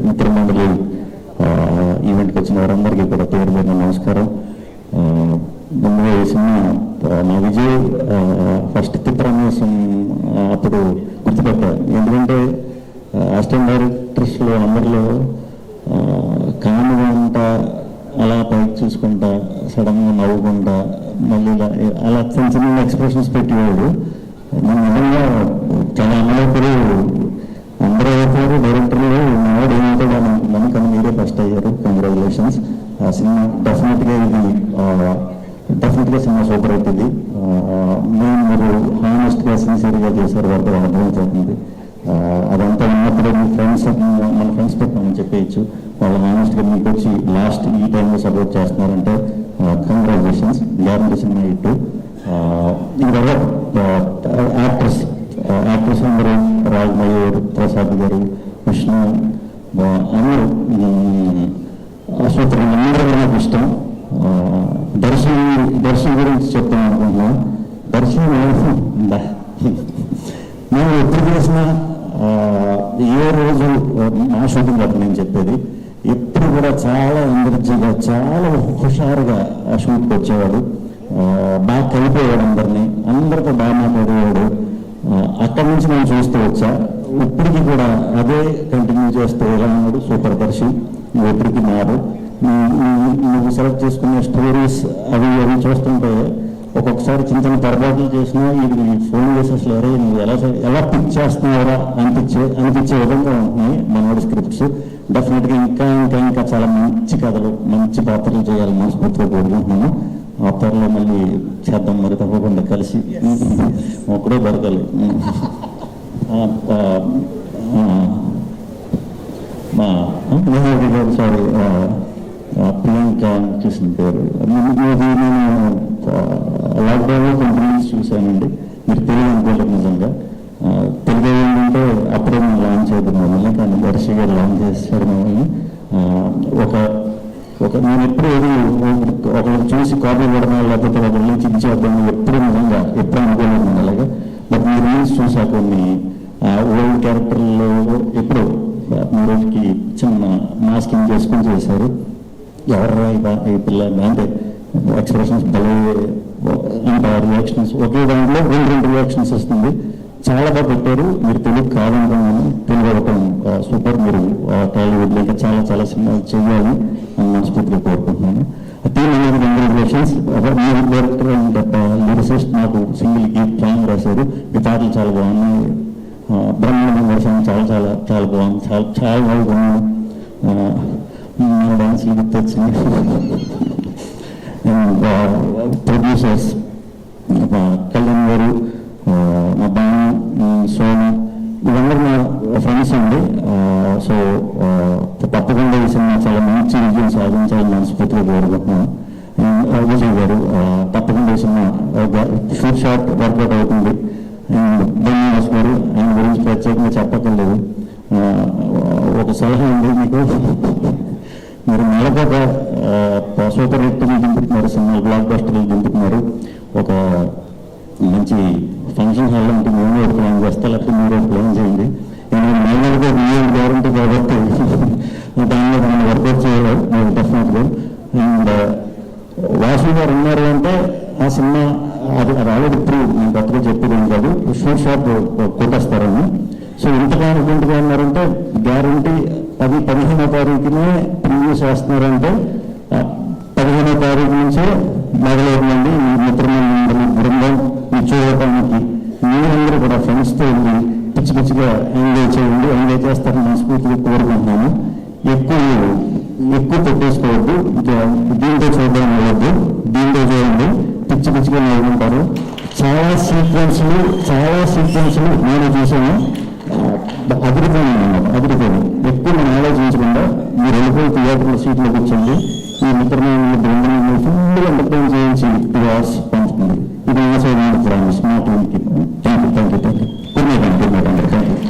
మిత్ర మండలి ఈవెంట్కి వచ్చిన వారందరికీ కూడా పేరు పేరున నమస్కారం. ముందుగా ఈ సినిమా మా విజయ్ ఫస్ట్ తిప్రాన్యాసం అప్పుడు గుర్తుపెట్టారు. ఎందుకంటే అసిస్టెంట్ డైరెక్టర్స్లో అందరిలో కామెడీ ఉంటా, అలా పైకి చూసుకుంటా, సడన్గా నవ్వుకుంటా, మళ్ళీ అలా చిన్న చిన్న ఎక్స్ప్రెషన్స్ పెట్టేవాడు. నేను నిజంగా చాలా అమలైపోయి అందరూ అయిపోయారు, డైరెక్టర్లు మావాడు ఏమవుతాడు అనుకున్నాను, కానీ మీరే ఫస్ట్ అయ్యారు. కంగ్రాచులేషన్స్. ఆ సినిమా డెఫినెట్గా సినిమా సూపర్ అవుతుంది. మీరు హానెస్ట్గా సిన్సియర్గా చేశారు, వరకు అర్థమవుతుంది. అదంతా ఉన్నప్పుడు మీ ఫ్రెండ్స్, మన ఫ్రెండ్స్ పెట్టామని చెప్పేయచ్చు. వాళ్ళు హానెస్ట్గా మీకు వచ్చి లాస్ట్ ఈ టైంలో సపోర్ట్ చేస్తున్నారంటే కంగ్రాచులేషన్స్. గ్యారంటీ సినిమా ఇట్టు. ఇంకా యాక్టర్స్ అందరూ రాజ్మయూర్, ప్రసాద్ గారు, విష్ణు, అందరూ అశ్వత్ అందరూ నాకు ఇష్టం. దర్శనం గురించి చెప్తాను అనుకుంటున్నా. దర్శనం నేను ఎప్పుడు చేసిన ఏ రోజు మా షూటింగ్ అప్పుడు నేను చెప్పేది, ఎప్పుడు కూడా చాలా ఎనర్జీగా, చాలా హుషారుగా ఆ షూట్కి వచ్చేవాడు. బాగా కలిపేవాడు, అందరితో బాగా మాట్లాడేవాడు. అక్కడి నుంచి నేను చూస్తూ వచ్చా. ఇప్పటికీ కూడా అదే కంటిన్యూ చేస్తూ ఎలా ఉన్నాడు. సూపర్ దర్శి, నువ్వు ఎప్పటికీ మారు. నువ్వు సెలెక్ట్ చేసుకునే స్టోరీస్ అవి చూస్తుంటే ఒక్కొక్కసారి చిన్న చిన్న పొరపాట్లు చేసినా ఇది ఫోన్ చేసి అసలు అరే నువ్వు ఎలా పిక్ చేస్తున్నావురా అనిపించే విధంగా ఉంటున్నాయి మనోడి స్క్రిప్ట్స్. డెఫినెట్గా ఇంకా చాలా మంచి కథలు, మంచి పాత్రలు చేయాలి మనస్ఫూర్తిగా కోరుకుంటున్నాను. ఆ త్వరలో మళ్ళీ చేద్దాం, మరి తప్పకుండా కలిసి ఒకడే దొరకాలి. సారీ, ప్రియాంక చూసిన పేరు. నేను లాక్డౌన్లో కొన్ని రీల్స్ చూశానండి. మీరు తెలుగు అనుకోలేదు నిజంగా. తెలుగు ఏంటంటే అప్పుడే మేము లాంచ్ అవుతుంది మమ్మల్ని, కానీ దర్శి గారు లాంచ్ చేశారు మమ్మల్ని. నేను ఎప్పుడు ఒకరు చూసి కాపీ ఇవ్వడం లేకపోతే ఒకరి నుంచి ఇచ్చేద్దాం ఎప్పుడు నిజంగా ఎప్పుడు అనుకోలేదు అలాగే. బట్ మీ రీల్స్ చూసా కొన్ని ఓల్డ్ క్యారెక్టర్లు ఎప్పుడు మీ రోజుకి చిన్న మాస్కింగ్ చేసుకుని చేశారు. ఎవర్రా ఈ పిల్ల అంటే ఎక్స్ప్రెషన్స్ భలే, ఇంకా రియాక్షన్స్ ఒకే దాంట్లో రెండు రియాక్షన్స్ వస్తుంది. చాలా బాగా పెట్టారు. మీరు తెలుగు కాదనుకున్నాను, తెలుగు అవటం సూపర్. మీరు టాలీవుడ్లో ఇంకా చాలా సినిమాలు చేయాలి అని మనస్ఫూర్తిగా కోరుకుంటున్నాను. టీమ్ అనేది congratulations. Music director and lyricist నాకు సింగిల్కి సాంగ్ రాశారు. ఈ పాటలు చాలా బాగున్నాయి. బ్రహ్మాండం వేసాను, చాలా బాగుంది, చాలా బాగున్నాను. మన డాన్స్లు గుర్తొచ్చింది. ప్రొడ్యూసర్స్ కళ్యాణ్ గారు, మా బాను, సోను, ఇవన్నీ నా ఫ్రెండ్స్ అండి. సో తప్పకుండా ఈ సినిమా చాలా మంచి విజయం సాధించాలని మనస్ఫూర్తిగా కోరుకుంటున్నాను. విజయ్ గారు తప్పకుండా ఈ సినిమా షార్ట్ వర్కౌట్ అవుతుంది. ధన్యవాదాలు గారు, ఆయన గురించి ప్రత్యేకంగా చెప్పక్కర్లేదు. ఒక సలహా ఉంది మీకు, మీరు నెలకొక సూపర్ హిట్లు దింపుతున్నారు, సినిమా బ్లాక్ బస్టర్లు దింపుతున్నారు. ఒక మంచి ఫంక్షన్ హాల్ అంటే మేము ప్లాన్ చేస్తా, లేకపోతే మీరు ప్లాన్ చేయండి. మైనర్గా రియల్ గ్యారంటీ కాబట్టి దానిలో మనం వర్కౌట్ చేయాలి డెఫినెట్గా. అండ్ వాసు గారు ఉన్నారు అంటే ఆ సినిమా అది ఆల్రెడీ ఇప్పుడు నేను కొత్తగా చెప్పేది కాదు, షార్ట్ కొట్టేస్తారని. సో ఇంతగా ఉన్నారంటే గ్యారంటీ 15వ తారీఖునే ప్రీవియస్ వేస్తున్నారంటే 15వ తారీఖు నుంచే మొదలవుతుందండి. మీ మిత్రమండలి బృందం మీ చూడటానికి మీరందరూ కూడా ఫ్రెండ్స్తో వెళ్ళి పిచ్చిగా ఎంజాయ్ చేయండి. ఎంజాయ్ చేస్తారని మనస్ఫూర్తిగా కోరుకుంటున్నాను. ఎక్కువ పెట్టేసుకోవద్దు, దీంతో చూడడం అవ్వద్దు, దీంతో చూడండి, పిచ్చిగా నేర్చుకుంటారు. చాలా సీక్వెన్స్లు నేను చూసాను, అదిరిపోయింది. ఎక్కువ నేను ఆలోచించకుండా మీరు వెళ్ళిపోయి థియేటర్లో సీట్లో కూర్చోండి. ఈ మిత్రమైన బృందం ఫుల్ ఎంటర్టైన్ చేయించి